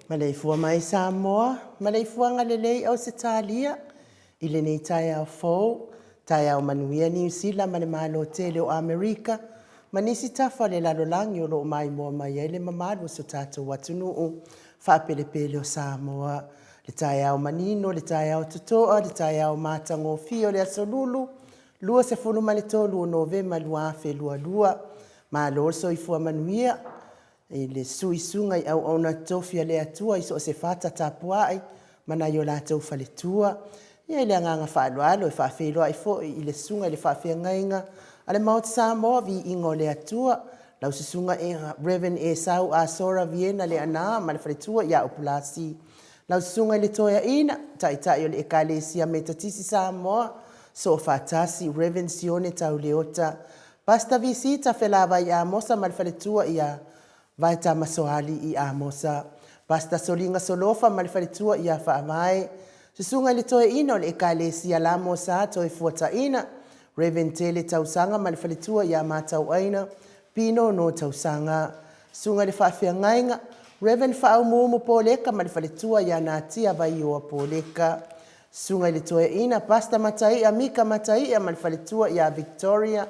Maleifua mai Samoa, maleifua ngalelei au Setalia, ile nei tai au fou, tai au manuia New Zealand, mane malo tele o Amerika, manisi tafa le lalolangi o lo mai moa mai ele mamadu so tato watunuu, whapele pele o Samoa, le tai au manino, le tai au tutoa, le tai au matango fio le asolulu, lua se fulu manitolu o Novema lua afe lua lua, malo so ifua manuia, le suisunga i au ona tofia le atua iso se fata tapuai mana yo la tau faletua ia le nganga faalualo e faafeloa i fo i le sunga le faafengainga ale Mount Samoa vi ingo le atua lau susunga e Reverend Esau Asora Viena le ana ma le faletua ia opulasi lau susunga le toia ina tai yo le ekalesia metatisi Samoa so fatasi Reverend Sione Tauleota Pasta visita felava ia mosa ma le faletua ia vai ta masoali i amosa pasta solinga solofa malfaritua ia fa mai susunga le toe ino le ekalesia la mosa toe fuata ina Reventele tausanga malfaritua ia matau aina pino no tausanga sunga le fa ngainga Reven fa umumu poleka malfaritua ia natia vai o poleka sunga le toe ina pasta matai amika matai malfaritua ia Victoria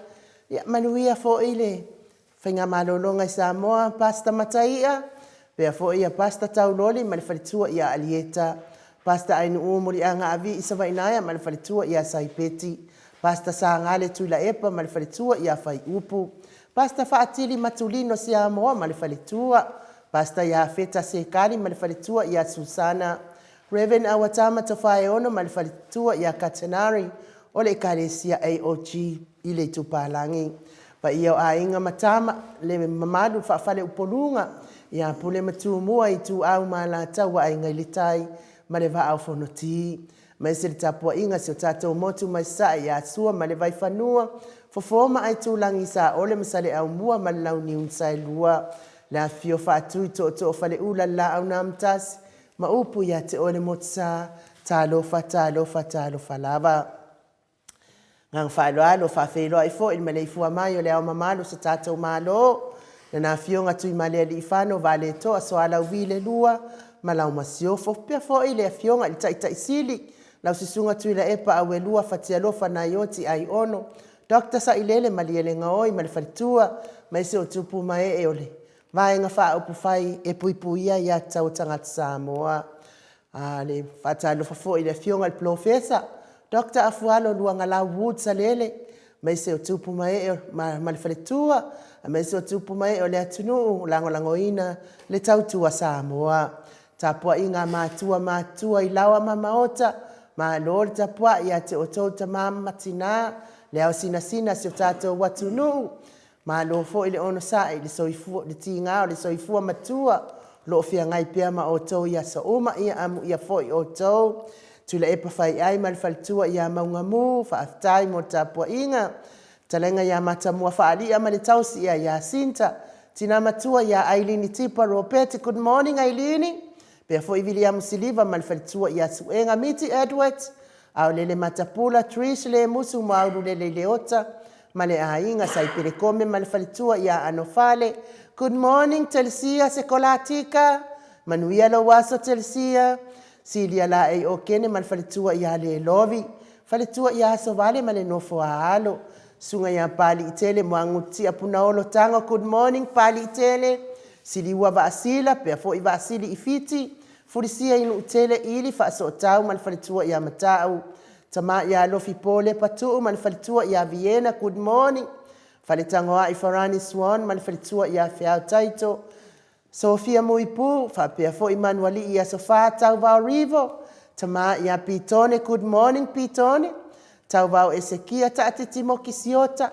ia manuia fo ile Whainga malolonga i Samoa, pasta mataia, pea fo ia pasta tauloli, malifaritua ia alieta, pasta ainu umuri anga avi isa vainaya, malifaritua ia saipeti, pasta saangale tuila epa, malifaritua ia fai upu, pasta faatili matulino Samoa, malifaritua, pasta ia feta sekali, malifaritua ia Susana, Reven awatama tofae ono, malifaritua ia Katanari, ole ekalesia AOG, ile tupalangi. Pa ia a inga matama le mamadu faafale upolunga ia pule matumua i tu au malata wa inga ilitai ma le va au fonoti mai se le tapua inga se o tātou motu mai sa ia sua ma le vai whanua, fofoma ai tūlangi sa ole masale au mua ma lau ni unsai lua, le a fio whaatui to fale ula la au na amtasi, ma upu ia te ole motu sa, tālofa lava. Ngang whaaloalo whawhelo ai fo il malei fua mai o le au mamalo sa tātou malo, na na fionga tui malea li whano vale toa so ala uwile lua, ma lau masiofo, pia fo i le fionga i taita isili, lau sisunga tui la epa awe lua fatia lofa na yoti ai ono, Dr. sa ilele maliele ngaoi mali faritua, ma ese o tupu mae e ole, vaenga wha upu fai e puipuia ia tau tangata Samoa. Le whata lofa fo i le fionga il profesa, Dr. Afualo luanga la wood sa lele, ma ese o tupu mae e mali faritua, ma ese o tupu mae o le atunu langolangoina le tautua Samoa. Tapua inga matua i lawa mamaota, ma lor tapua ia te o tauta mama tina, le au sina se o tātou watunu, ma lo fo i le ono sai, le soifua, le tingao, le soifua matua, lo fia ngai pia ma o tau ia sa uma ia amu ia fo i o tau, tu le epa fai ai ma le faltua ia maungamu, fa aftai mo tapua inga, talenga ia matamua fa ali ama le tausi ia sinta, tina matua ia Ailini Tipa Ropeti, good morning Ailini, pia fo i vili amu siliva ma le faltua ia suenga Miti Edwards, au lele matapula Trish le musu mauru lele leota, ma le ainga sai perekome ma le falitua ia anofale, good morning Telsia Sekolatika, manuia lo waso Telsia, silia la e o kene ma le falitua ia le lovi, falitua ia so vale ma le nofo alo, sunga ia pali itele moanguti apunaolo tango, good morning pali itele, siliwa va asila, pea fo i va asili ifiti, furisia inu utele ili fa so tau mal falitua ia matau, tama ia lofi pole patu mal falitua ia Vienna, good morning, falitangoa i Farani Swan mal falitua ia Fiao Taito, Sofia Muipu, fa pea fo i Manuali ia sofa tau vau Rivo, tama ia Pitone, good morning Pitone, tau vau Esekia taate Timoki Siota,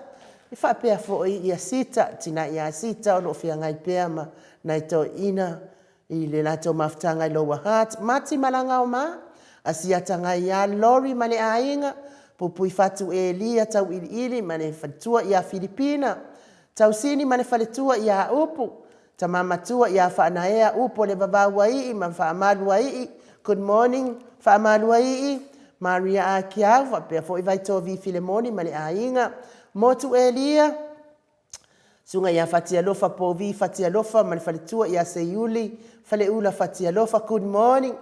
fa pea fo ia Sita, tina ia Sita o lo fia ngai pea ma naito ina, i le lato maftanga i loa hat, mati malanga o ma, asia tanga ia lori male ainga, pupui fatu e lia tau ili mane fatua ia Filipina, tau sini mane faletua ia upu, tamamatua ia whaanaea upo le babawa ii, ma whaamalu ii, good morning, whaamalu ii, Maria Akiau, whapea fo i vaito vi Filemoni male ainga, motu e lia, sunga ia fatia lofa po vi fatia lofa male faletua ia Seiuli, fale ula fatia lofa, good morning,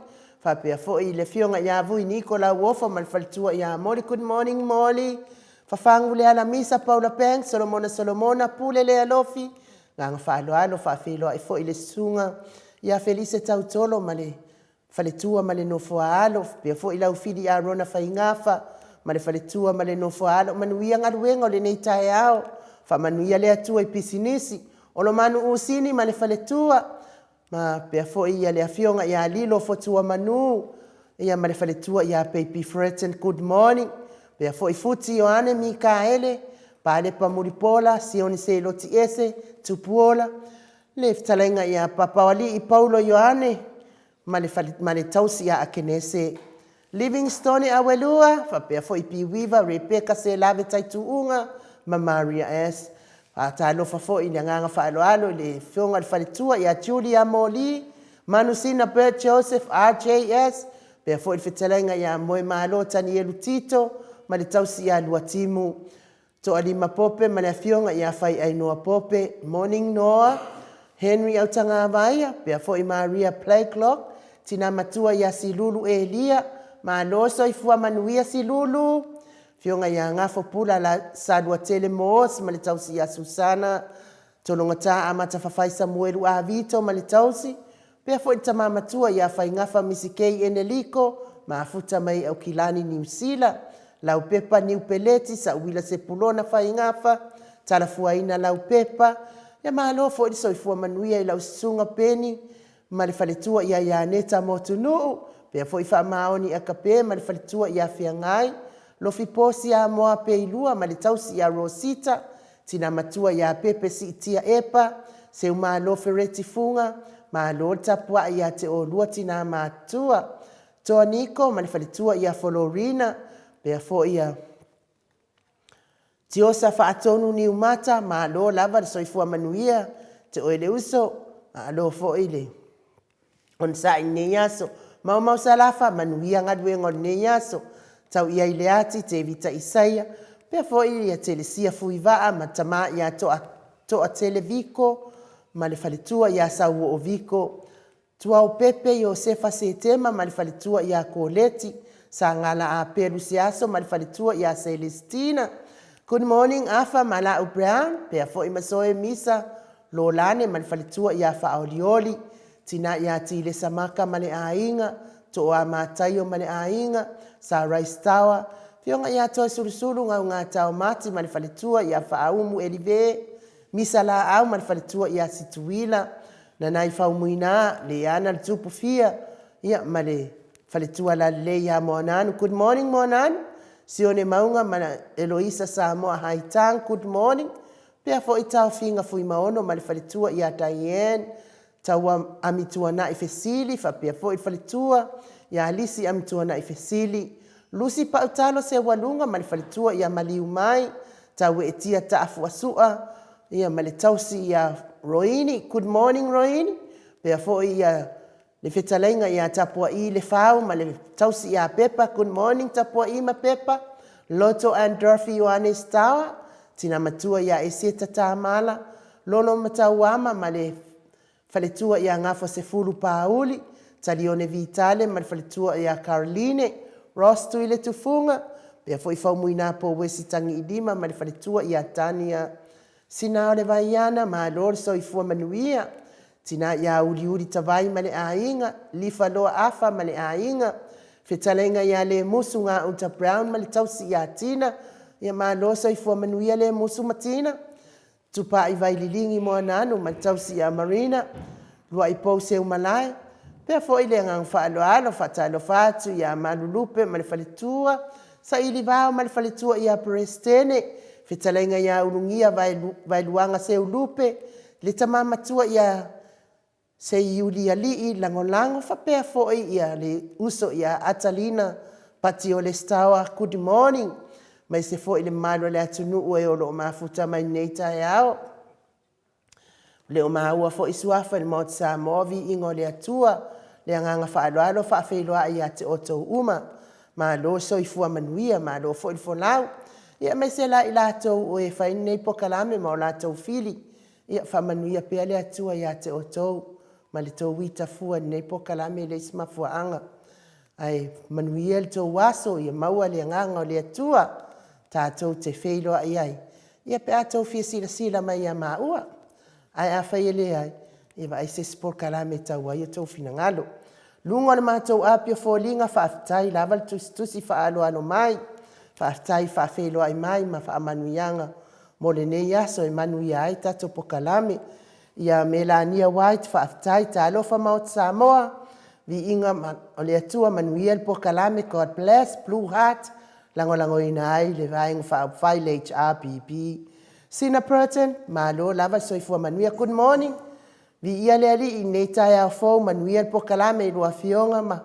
whapea fo i le fionga ia vui Nikola Wofa male faletua ia Molly, good morning Molly, whafangu le ala misa Paula Peng, Solomona, pule le alofi, nganga whaaloalo whawheloa i fo i le sunga, ia Felice Tautolo male faletua male nofoa alo, pea fo i lau fidi a Rona Whaingafa, male faletua male nofoa alo, manuia ngaruenga o le neitae ao, manuia le atua i pisinisi, o lo manu usini male faletua, ma pea fo ia le afionga ia lilo fotua manu, ia male faletua ia Baby Fretten, good morning, pea fo i futi Ioane Mikaele, pale pa Muripola, Sioni se loti ese, tupuola, le ftalenga ia Papawali i Paulo Ioane, male tausi ia Akenese, Livingstone Awelua, whapea fo i Piwiva, Rebecca se lave taituunga, ma Maria S. Ta lofa fo i nganga whaaloalo le fionga le whaletua ia Julia Moli, Manusina Bert Joseph RJS, pea fo i whitalenga ia Moe Malo Tani Elu Tito, ma le tausi ia Luatimu, to alima pope ma le fionga ia whai ainoa pope, Morning Noah, Henry Autanga Avaia, pea fo i Maria Playclock, tina matua ia Silulu Elia, ma loso i fua manuia Silulu, fionga ia ngafo pula la sadua tele moos ma le tausi ia Susana, tolonga ta amata whawhai Samuelu a Vito ma le tausi, pea fo i tamamatua ia whai ngafa Misikei Eneliko, ma afuta mai au Kilani New Zealand, lau pepa New Peleti sa uwila se pulona whai ngafa, talafuaina lau pepa, ia mahalo fo i soifua manuia i lau sunga peni, ma le faletua ia ia neta motunu, pea fo i wha maoni a kape ma le faletua ia whiangai, lofi posi a moa peilua ma le tausi ia Rosita, tina matua ia pepe si itia epa, se uma lo fereti funga, ma lo tapua ia te o lua tina matua, toa niko ma le faletua ia Florina pea fo ia tiosa faatonu ni umata ma lo lava le soifua manuia te oele uso a lo fo ile on sa ine yaso mau salafa manuia ngadwe ngon ne yaso tau ia ile ati te vita isaia pea fo ia telesia fuivaa ma tama ia to a televiko ma le faletua ia sau o viko tua o pepe Josefa Setema ma le faletua ia Koleti sa ngala a Perusiaso ma le faletua ia Celestina. Good morning afa mala Brown pea fo imasoe misa lolane ma le faletua ia Faolioli tina ia tile samaka ma le ainga to a mataio ma le ainga sa Rice Tower fionga ia to sulusulu nga tau mati ma le faletua ia Faumu Elive misa la au ma le faletua ia Situila na nai faumuina le ana le tupu fia ia ma le faletua la le ia Moananu. Good morning Moananu sione maunga mana Eloisa Samoa Haitang good morning pea fo itau finga fui maono ma le faletua ia Diane tawa amitua na ifesili fa pea fo faletua ia Alisi amitua na ifesili Lucy Pautalo se walunga ma le faletua ia Maliu mai tawe etia taafu asua ia ma le tausi ia Roini good morning Roini pea fo ia le fetalenga ia tapua I le fau ma le tausi ia Pepa good morning tapua I ma Pepa Loto and Dorothy Yohanes Tawa tina matua ia Eseta Tamala Lolo Matauama ma le faletua ia ngafo sefulu pauli Talione Vitale ma le faletua ia Caroline Ross tu ile tufunga pea fo ifau muina po wesi tangi idima ma le faletua ia Tania Sina ole vaiana ma lor so ifua manuia tina ia uri tavai ma le ainga lifa loa afa ma le ainga fetalenga ia le musu nga Uta Brown ma le tausi ia Tina ia ma lo so ifua manuia le musu matina tupa i vai lilingi Moananu ma le tausi ia Marina lua i pou seu malai pea fo ile ngang faaloalo fatalo fatu ia malulupe ma le faletua sa ili vao ma le faletua ia Prestene fetalenga ia ulungia vai luanga seu lupe le tamama tua ia se Yulia Lii langolango fa pea fo ia le uso ia Atalina Patiole Stawa good morning mai se fo ile malo le atunu e o lo mafuta mai neita yao le o maua fo isuafa le mot sa movi ingo le atua le nganga fa alo fa feloa ia te oto uma ma lo so ifua manuia ma lo fo il folau ia mai se la ila to o e fa nei pokalame ma la to fili ia fa manuia pe le atua ia te oto ma le to wita fua nei pokalame le sma fuanga ai manuia to waso ia maua le nganga le atua tatou te feloa ia pe atou fi sila mai ia maua ai a fai ele ai e vai se sport kalame tau ai tau fina ngalo lunga le matou apio folinga fa aftai lava tusi fa alo mai fa aftai fa felo ai mai ma fa manuianga mo le nei aso e manuia ai tatou pokalame ia Melania White fa aftai talo fa maut Samoa vi inga o le atua manuia le pokalame God bless Blue Heart lango ina ai le vai fa fai le HRPP Sina Purton, malo lava soifua manuia good morning. Vi ia le ali nei tai au fo manuia po kalame I lua fionga ma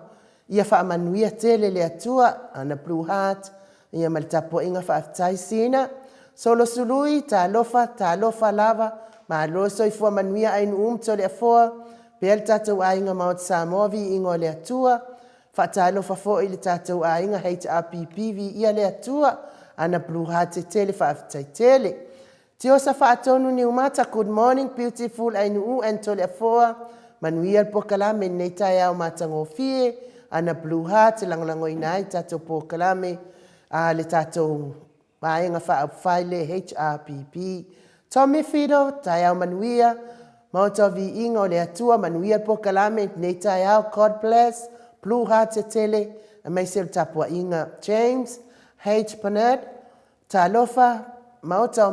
ia fa manuia tele le atua ana Blue Heart ia maltapo inga fa aftai sina. Solo sului ta lofa lava malo soifua manuia ai umto le afoa pel tatou ainga maut Samoa vi ingo le atua fa ta lofa fo I le tatou ainga HRPP vi ia le atua ana Blue Heart tele fa aftai tele. Tio sa faatonu ni umata good morning beautiful ainu entole afoa manuia pokalame nei tai au matango fie ana Blue Heart langolango inai tato pokalame le tato vaenga fa faile HRPP Tommy Fido tai au manuia mauta vi ingo le atua manuia pokalame nei tai au God bless Blue Heart tele mai se tapua inga James H Panet talofa mauta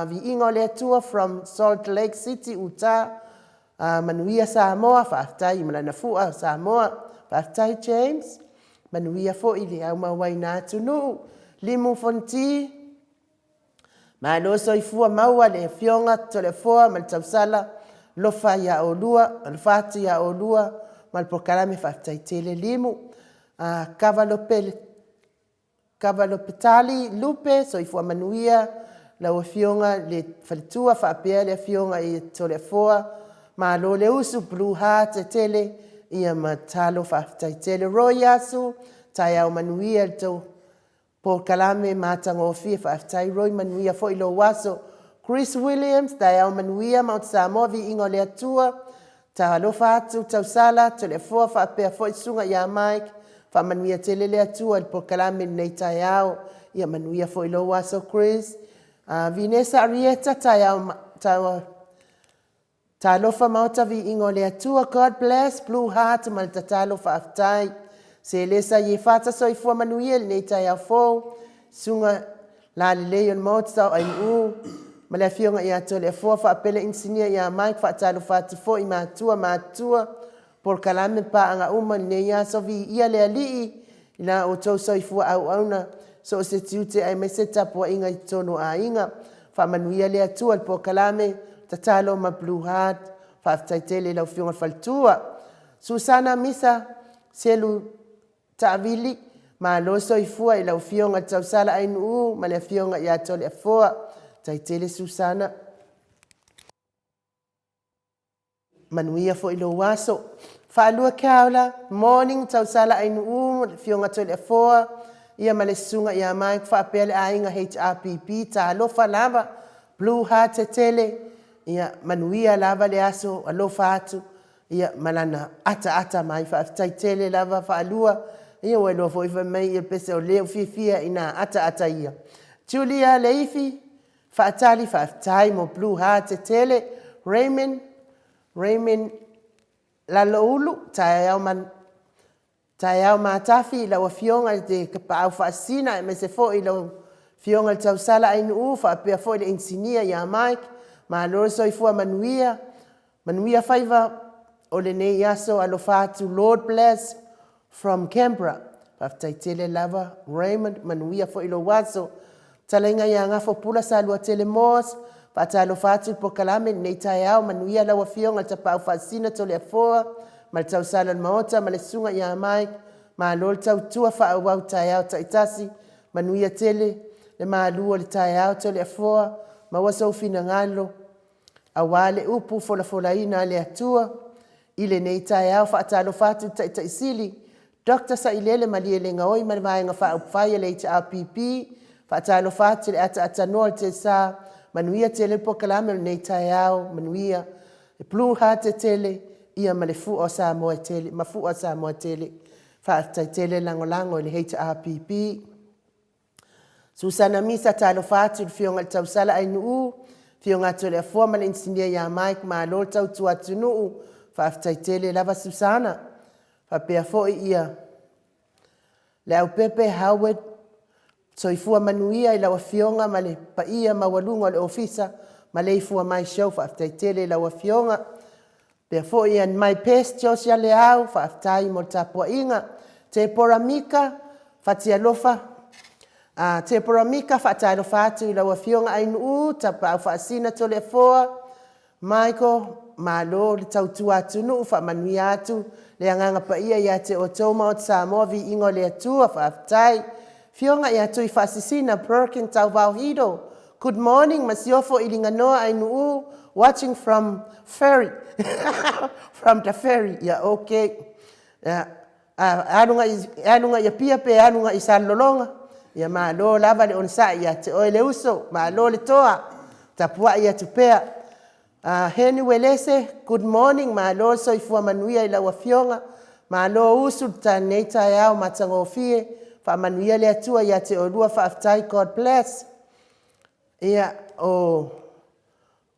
vi ingo le atua from Salt Lake City, Utah. Manuia Samoa, whaaftai I malana fua Samoa. Whaaftai James. Manuia fo I le au mawai nā tunu. Limu fonti. Maloso I fua maua le fionga tole foa mal tausala. Lofa ia olua, alfati ia olua. Mal pokalame whaaftai tele limu. Kavalo Petali Lupe so ifua manuia la fionga le falitua faapea le fionga I tole foa ma lo le usu Blue Heart tele ia matalo faaftai tele royasu taya o manuia to por kalame matango fie faaftai roi manuia fo ilo waso Chris Williams taya o manuia Mount Samoa vi ingo le atua ta lo fatu tausala tole foa faapea fo isunga ya Mike fa manuia tele le atua por kalame nei tayao ia manuia fo ilo waso Chris Vinessa Arieta ta lofa mauta vi ingo le atua God bless Blue Heart mal tatalo fa aftai se lesa ye fata so ifua manuia nei tayao fo sunga la leon mauta ai mala fionga ia tole fo fa apele insinia ia Mike fa talo fatu fo I matua por kalame pa anga uma nei ya so vi ia le ali na o to so ifua au so se tiute ai meseta po inga I tono a inga fa manuia le atua por kalame tatalo ma Blue Heart fa aftaitele la fionga faltua Susana Misa selu tavili ma lo so ifua I la fionga tausala ai ma le fionga ia tole foa taitele Susana manuia fo ilo waso fa lua kaula morning tausala ai fionga tole foa ia malesunga ia Mike fa apele ainga HRPP ta lo fa lava Blue Heart tele ia manuia lava le aso alo fatu ia malana ata mai fa tele lava fa alua ia welo fo ifa mai il pese o leo fifia ina ata ia Julia Leifi fa atali fa mo Blue Heart tele Raymond Laloulu tayao matafi la fionga de kapau fa sina me se fo ilo fionga tausala ai fa pe fo le insinia ya Mike ma lo so ifua manuia faiva o le nei yaso alo fatu Lord bless from Canberra fa taitele lava Raymond manuia fo ilo waso talenga ya nga fo pula sa lo tele mos fa talo fatu po kalame nei tayao manuia la fionga tapau fa sina tole foa mal tau sala maota mal sunga ya Mike ma lol tau tua fa wa tayao taitasi manuia tele le ma lu le tayao tole foa ma waso fina ngalo awale upu fola ina le atua ile nei tayao fa talo fatu taisili Dr. Sailele maliele ngoi malvainga fa upfaya le HRPP fa talo fatu le ata nol te sa manuia tele po kalame nei tayao manuia Blue Heart tele ia malefu o Samoa tele mafu o Samoa tele fa tele lango le HRPP Susana Misa talo fatu fionga tausala ai fionga tole forma le insinia ya Mike ma lo tau tuatunu fa tele lava Susana fa pe fo ia le Pepe Howard so ifua manuia la fionga male pa ia mawalunga le ofisa male ifua mai show fa tele la fionga pe fo ia mai pestio ya le au fa tai mo tapo inga te poramika fa tia lofa te poramika fa tai lo fatu la fionga ai tapa fa sina tole foa Michael malo le tautua tunu fa manuiatu le anga pa ia ya te otoma o Samoa vi ingo le atua fa tai fionga ia tui fa sisina Perkin tau vauhido good morning masiofo ilinganoa ai watching from ferry from the ferry yeah okay anunga ya pia pe anunga isalolonga ya malo lava le onsa ya te oile uso malo le toa tapua ya tupea Henny Welese good morning malo so ifua manuia ila wafionga malo usu taneta yao matangofie fa manuia le atua ya te olua fa aftai God bless ya o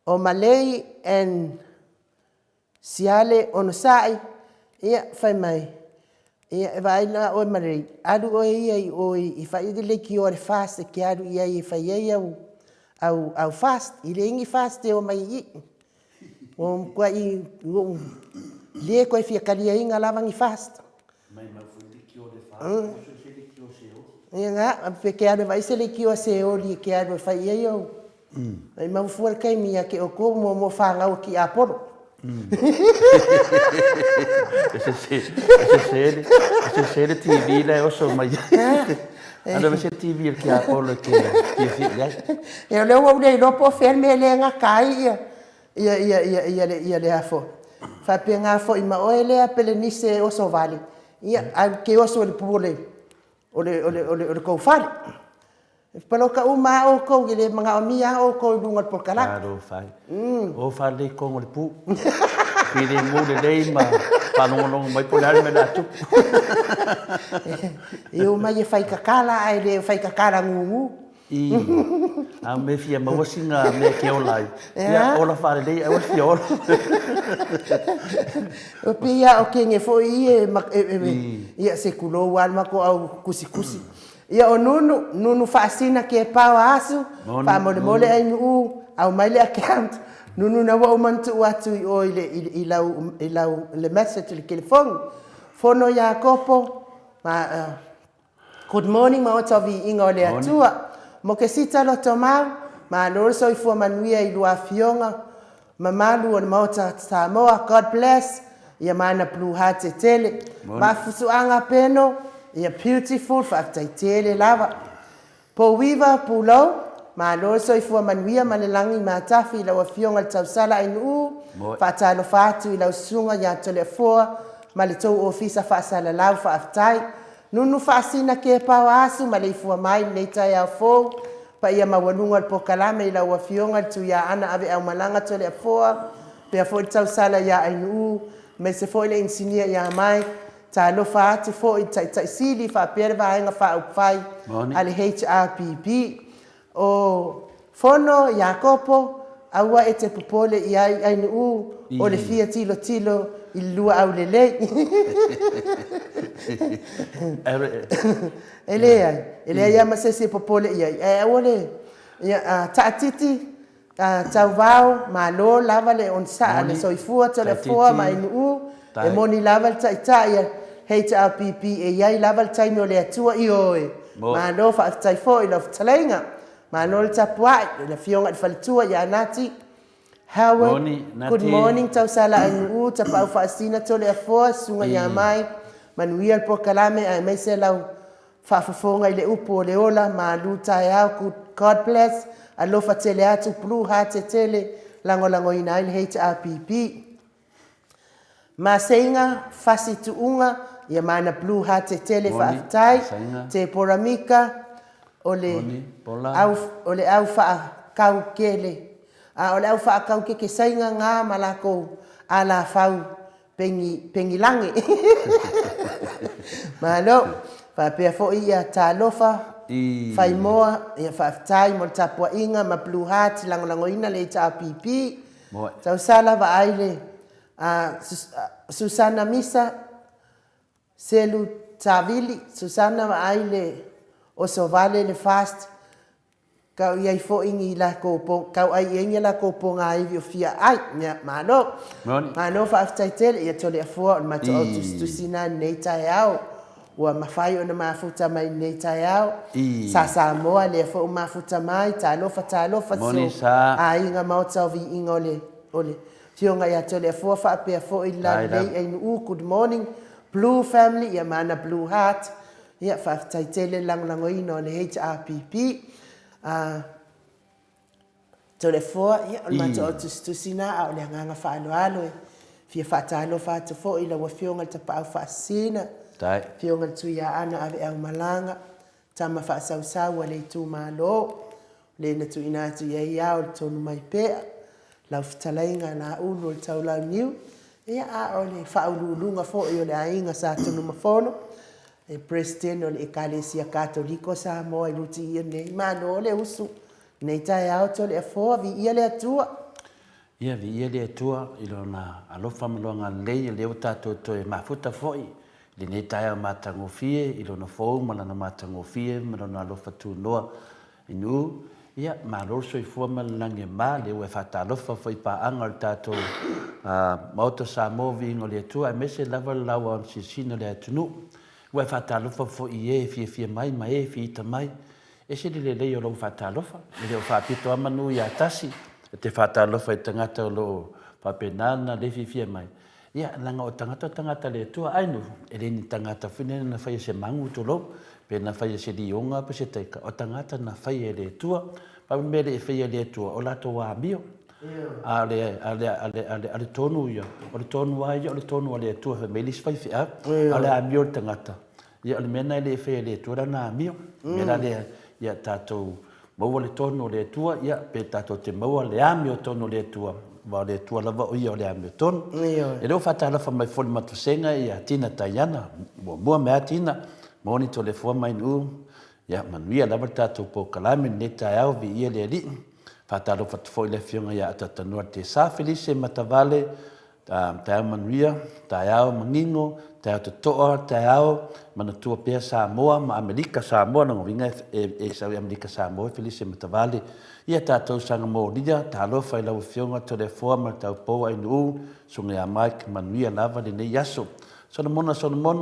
Malay and Siale onosai ia fai mai ia vai na o Malay adu o ia o I fai de ki o fast ki adu ia I fai ia au fast ile ingi fast o mai o kwa I le ko fia kalia inga lavangi fast mai fu ki o fast ia nga pe ki adu vai se le ki o se o li ki adu fai ia ai mau fuar kai mia ke o ko mo fanga o ki aporo Se se TV le o so mai. Ana se TV que a polo que fi le. E le o le no po ferme le nga kai ia le afo. Fa penga afo I ma o le a pele ni se o so vale. Ia a ke o so le pule. O le ko fale. Palo ka uma o ko le mga omia o ko lunga por kala. Claro, fai. O fale con le pu. Pide mo le dei ma panong mai polar me da tu. Eu mai fai kakala ai le fai kakala ngungu. A me fia ma wasinga me ke o lai. Ya ola fale dei o fio. O pia o kenge fo ia se kulo wal ma ko au kusi. Ia o nunu fasina ke pawa asu pa mole ai nu au mai le account nunu na wa mantu atu o ilau le message le telefon fono ya kopo ma good morning ma otavi inga le atua mo ke sita lo tomau ma no so ifo manuia I lua fionga mamalu o mauta Samoa God bless ia mana blue heart tele ma fusuanga peno ia beautiful whaaktaitele lava. Po wiwa pulau, ma lo so I fua manuia malelangi ma tafi ila wafionga le tausala inu whaatalo whaatu ila usunga ya tole fua ma le tou ofisa whaasala lau whaaftai. Nunu whaasina ke pawa asu ma le ifua mai neita ya fo pa ia mawalunga le pokalame ila wafionga tu ya ana ave au malanga tole fua pe fo le tausala ya inu me se fo le insinia ya mai ta lo fa te fo I tai sili fa perva nga fa upai ale HRPP o fono Jacopo awa ete popole ia ai nu o le fia tilo I lua au lele ele ia ma se popole ia ole ia taatiti tau ma lo lava le on sa le soifua tole fo ma nu e moni lava tai HRPP e iai lava le taimi o le atua I oe. Ma no whaatai fo I love talenga. Ma no le tapuai, le fionga le whalitua I anati. Howard, good morning, tau sala anu tapau whaasina tole a foa, sunga ia mai. Manuia le pokalame a mai se lau whaafafonga I le upo o le ola, ma lu tai au, God bless. Alofa tele atu, blue heart te tele, lango ina I le HRPP. Ma seinga fasi tuunga ia mana blue heart te tele whaatai te poramika ole au wha kau kele ole au wha kau ke seinga ngā malako ala whau pengi langi malo whapea fo ia talofa whai moa ia whaatai mo tapua inga ma blue heart lango ina le HRPP tau sala wa aile Susana Misa Selu Tavili Susana aile o so vale le fast kau iai fo ingi la ko kau ai ingi la ko ponga ai fia ai nya mano fa aftaitele ia tole afo ma tu sina neita yao wa mafai ona mafuta mai neita yao sa moa le fo mafuta mai talofa so ai nga mauta vi ingole ole Fionga ya tole fo fa pe fo ila lei ai nu good morning blue family ya mana blue heart ya fa taitele lango ino le HRPP tole fo ya ma to sina au le nganga fa alo fia fa talo fa to fo ila wa fionga ta pa fa sina fionga tu ya ana ave au malanga tama fa sa le tu malo le na tu ina tu ya to mai pe lau fitalainga na ulu le tau lau niu. Ia a o le whaululunga fo i o le ainga sa tunu mafono. E president o le ekalesia katoliko sa moa I luti ia nei. Mano o le usu. Nei tai auto le afoa vi ia le atua. Ia vi ia le atua I lona alofa malonga lei le utato to e mafuta foi. Le nei tai au matangofie I lona fou malana matangofie malona alofa tu noa inu. Ia, ma roso I fua malange ma le ue whatalofa fai pa anga tato mauta sa movi ingo le atua, e mese lava lawa on sisina le atunu. Ue whatalofa fo I fia mai, ma fia ita mai. E se le lei o lo whatalofa, le o whapito amanu I atasi. E te whatalofa I tangata o lo whapenana le fifia mai. Ia, langa o tangata le tua ainu, e le ni tangata whine na whaia se mangu tolo, pe na whaia se lionga pa se teika, o tangata na whaia le tua, pa mele e whaia le tua, o lato wa mio, ale tonu ia, o le tonu wa ia, o le tonu wa le tua, me lis whai whia, ale a mio tangata. Ia, ole mena le whaia le tua rana a mio, mena le ia tātou maua le tonu le tua, ia, pe tātou te maua le a mio tonu le tua, wa le tua lava o ia o le ame tonu. E reo whatalafa mai foli matusenga ia tina taiana, mua mea tina, moni to le fua mai nu, ia manuia lava tātou po kalame ne tai au vi ia le li. Whatalafa tu foi le fionga ia atatanua te sa Felice Matavale, tai au manuia, tai au mangingo, tai au totoa, tai au manatua pea Samoa, ma Amerika Samoa, na ngovinga e sau Amerika Samoa, Felice Matavale. Ia tātou sanga mō lia, tā lofa i lau whionga to le forma tau pō ai nuu, sunga a mai ki manuia lava le nei aso. Sona mona,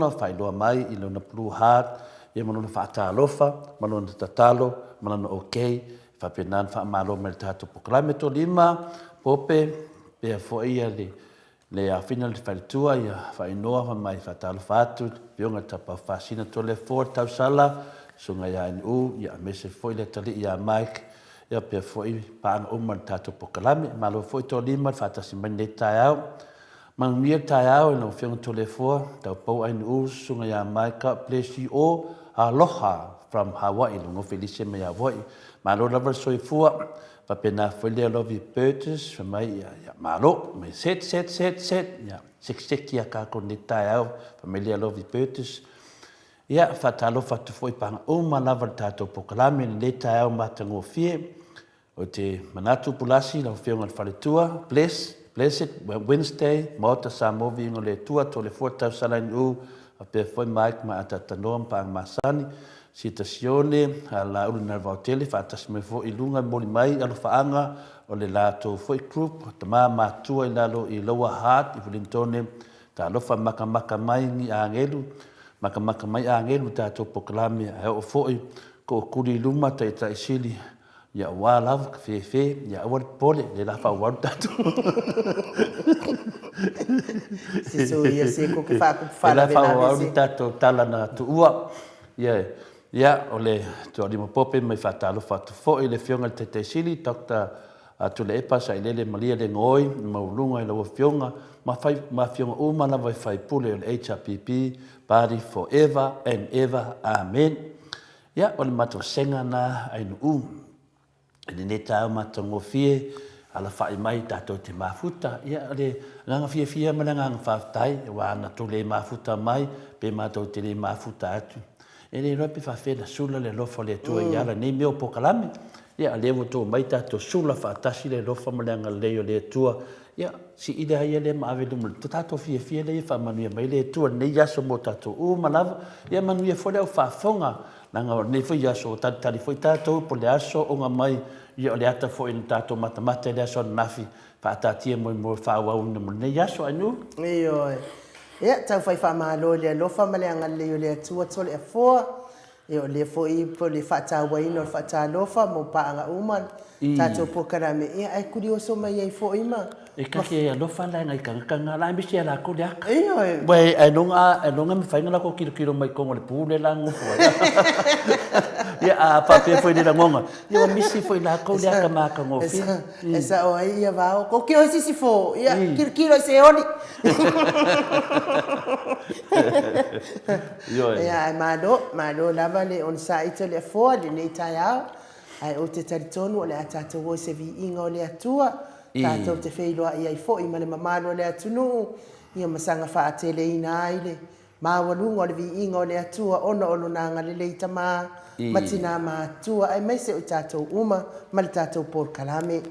whai loa mai i lona Blue Heart, ia manona whaata lofa, manona tatalo, manona okei, whapenan wha amalo me le tātou poklame to lima, pope, pea fo ia le a whina le whaitua, ia whai noa wha mai whaata lofa atu, whionga tapa whasina to le fōr tau sala, sunga ia nuu, ia mese fo i le tali ia mai, ia pe foi pa uma tato pokalame malo foi to lima fatasi mane tai au mang mia tai au no fiong to le fo tau po ai nu sunga ya mai ka place o aloha from Hawaii no Felice me Hawaii malo lava soi fo pa pena foi le lovi purchase mai ya malo me set ya sextekia ka kon ni tai au familia lovi purchase ia fatalo fatu foi panga uma lava tato pokalame le tai au matango fie o te manatu pulasi na whionga whaletua blessed Wednesday mota sa movi ngo le tua to le 4000 u a pe foi mike ma atatanom pa masani citazione ala ulna vautele fatas me fo ilunga moli mai alo faanga o le lato foi group te ma tua ilalo I lower heart I fulintone ta lofa maka mai ni angelu maka mai angelu ta to poklame o foi ko kuri luma ta isili ya wala fe ya awal pole le la fa wal tatu so ia se ko ke fa la fa wal tatu tala na tu ua ya ole to di mo pope mai fa talo fa tu fo ile fionga te sili dokta tu le pa sa ile malia le ngoi mo lunga ile wo fionga ma fionga uma na vai fai pule le HPP body forever and ever amen ya ole mato senga na ainu ne tau matango fie ala fai mai tato te mafuta ia le nganga fie mana nganga whaftai wa ana tole mafuta mai pe mato te le mafuta atu e le rope whawhena sula le lofa le tua i ala nei meo pokalame ia lewo tō mai tato sula whaatasi le lofa malanga leo le tua ia si ide hai le maawe lumu tato fie le whamanuia mai le tua nei yaso mo tato malava ia manuia fole au whafonga nanga ne foi aso tali foi tato po le aso o nga mai ia le ata foi tato mata le aso nafi fa tatia mo fa wa un ne aso anu io ia tau fai fa malo le lo fa male anga le tua tole e fo io le foi po le fa ta wa ino fa ta lo fa mo pa anga uman tato po karame ia ai curioso mai ai foi ma e ka ke lo fa la ngai kanga la mbi la ko dia io bai e nonga me fa ngala ko kilo mai ko le pule la ngo fo ia a pape foi de la ngonga ia misi foi la ko dia ka ma ka ngo fi esa o ia va ko que o si fo ia kilo se oni ia malo lava le on site le fo le nei taia ai o te taritonu o le atata o se vi inga o le atua tātou te wheiloa i ai fo i male mamalo le atunu ia masanga wha atele ina aile mawalunga o le vi inga o le atua ono ono nanga le leita matina mātua ai mai se o tātou uma ma le tātou por kalame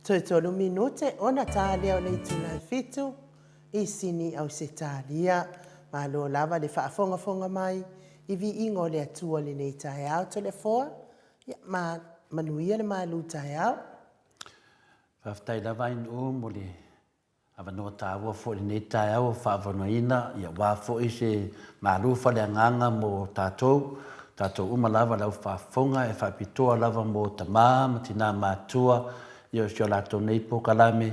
Tolu minute ona tālea o nei tūnai fitu I sini au se tālia ma lo lava le whaafonga mai I vi ingo le atua le nei tae au to le foa ma manuia le malu tae au. Whaftai lava in mo le awanoa tāua fo le nei tae au whaavanoina ia wā fo I se malu whale anganga mo tātou. Tātou lava lau whaafonga e whaapitoa lava mo tamā ma tina mātua ia sio lātou nei pokalame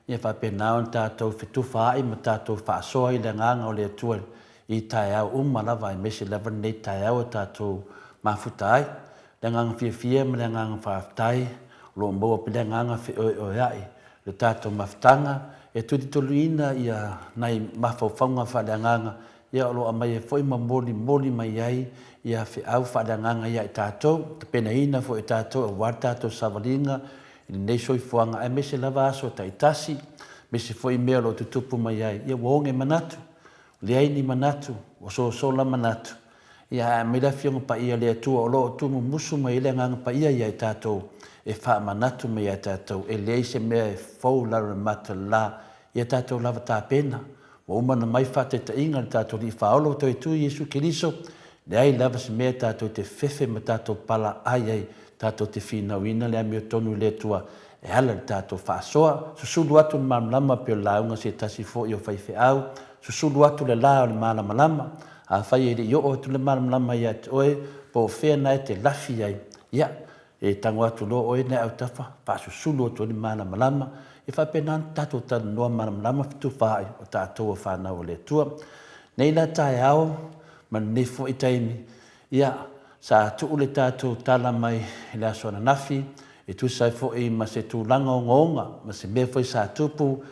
ia whaapenao ni tātou whituwha ai ma tātou whaasoa I le nganga o le atua I tae au lava I mese lava nei tae au tātou mafuta ai. Le nganga fia ma le nganga whaaftai lo moa pe le nganga o ai le tātou mafutanga e tuti toluina ia nai mawhauwhaunga whale nganga ia o loa mai e foi ma moli mai ai ia au whale nganga ia I tātou te pena ina fo I tātou e war tātou savalinga I nei soifuanga ai mese lava aso taitasi mese foi mea lo tutupu mai ai ia wonge manatu le ai ni manatu o so la manatu ia me la fionga pa ia le atua o lo tumu musu mai le nganga pa ia I tātou e wha manatu mai ai tātou e le se mea e fau la mata la ia tātou lava tā pena wa umana mai whate ta inga tātou li whaolo toi tu Yesu Kiriso le ai lava se mea tātou te fefe ma tātou pala ai tātou te whinauina le amio tonu le tua e hala le tātou whaasoa susulu atu le māmalama pio launga se tasi fo I o whaife au susulu atu le lao le mālamalama a whai e o atu le mālamalama ia te oe po whea nai te lafi ai ia e tango atu lo oe nei au tafa pa susulu atu le mālamalama e whapenan tātou tanu noa mālamalama fitu whai o tātou o whanau le tua nei la tae au man nefo I taimi ia sa tuu le tātou tala mai le asona nafi e tu sai fo I ma se tūlanga o ngonga ma se mea foi sa tupu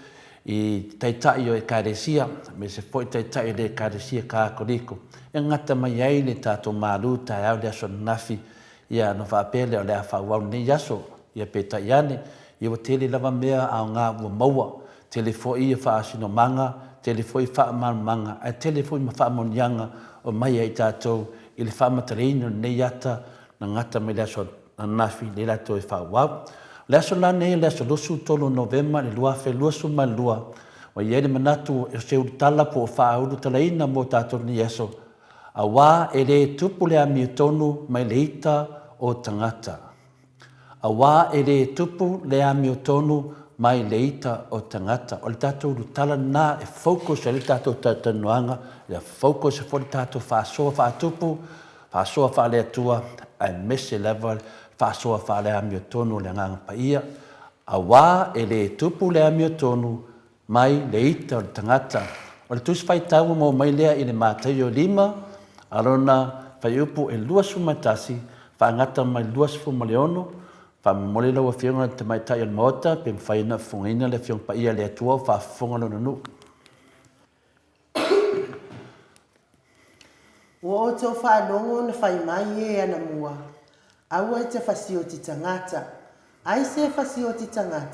I taitai o e kāresia me se foi taitai le kāresia kākoriko e ngata mai ai le tātou malu tai au le asona nafi ia no whaapele o le a whauau nei yaso ia peta iane ia wa tele lava mea au ngā ua maua tele fo I whaasino manga tele fo I whaamanga a tele fo I ma whaamonianga o mai ai tātou I le whaamatareino nei ata na ngata me le aso nafi le lato e whauau. Le aso la nei le aso losu tolo Novema le lua fe lua suma lua. Wa iere manatu e se utala po whauru talaina mo tātou ni aso. A wā e le tupu le ami tonu mai le ita o tangata. A wā e le tupu le ami tonu mai le ita o tangata. O le tātou utala na e focus e le tātou tatanuanga ia focus e fori tātou whaasoa whaatupu, whaasoa whaale atua, ai mese level, whaasoa whaale amio tonu le nganga paia. A wā e le tupu le amio tonu mai le ita o le tangata. O le tusi whai tau mo mai lea I le mātai o 5, arona whai upu e lua sumatasi, whaangata mai lua sifumaleono, whamole lau a whionga te mai tai al mota, pe mwhaina fungaina le whiong paia le atua, whaafunga no nanu. Ua o tō whaelongo na whai mai e ana mua. Aua e te whasio ti tangata. Ai se whasio ti tangata.